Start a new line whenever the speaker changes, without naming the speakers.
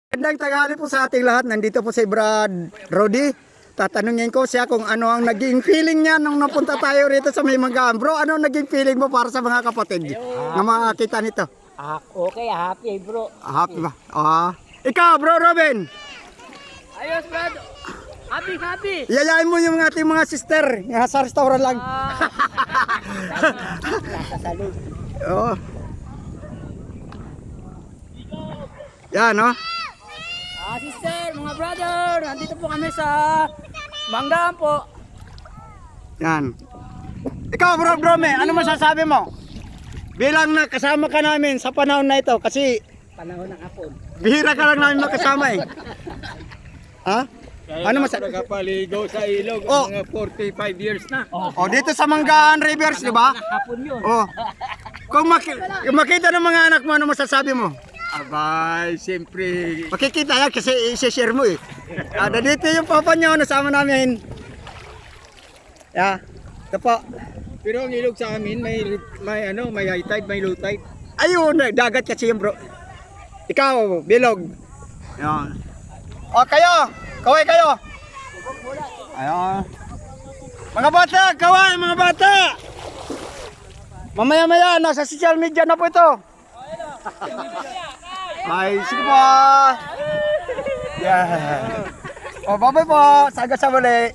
Magandang tanghali po sa ating lahat. Nandito po si Brad Rody. Tatanungin ko siya kung ano ang naging feeling niya nung napunta tayo rito sa Maymangaan. Bro, ano ang naging feeling mo para sa mga kapatid na makakita nito?
Okay, happy bro.
Happy ba? Ikaw, Bro Robin.
Ayos Brad. Happy.
Yayain mo yung ating mga sister nga sa restaurant lang.
Sasalud.
Oo. Yan, no?
Sister, mga brother, nandito po kami sa Manggaan po.
Yan. Ikaw, Bro Brome, ano masasabi mo? Bilang na kasama ka namin sa panahon na ito kasi
Panahon ng hapon.
bihira ka lang namin makasama eh. Ha? Ano masasabi?
Nakapaligaw sa ilog
Oh.
mga 45 years na.
O dito sa Manggaan Rivers, di ba?
Hapon yun.
O. Kung makita ng mga anak mo, ano masasabi mo?
Abay, siyempre,
Makikita yan kasi i-share mo eh. Dito yung papa niyo, nasama namin. Yeah. Ito po.
pero ang ilog sa amin may high tide, may low tide.
Ayun, dagat kasi yung bro. Ikaw, bilog. Yan. O kayo, kaway kayo. Ayun. Mga bata, kaway mga bata. Mamaya-maya, nasa social media na po ito. Ay, sige po. Yeah. O, bye-bye po. Saga sa muli.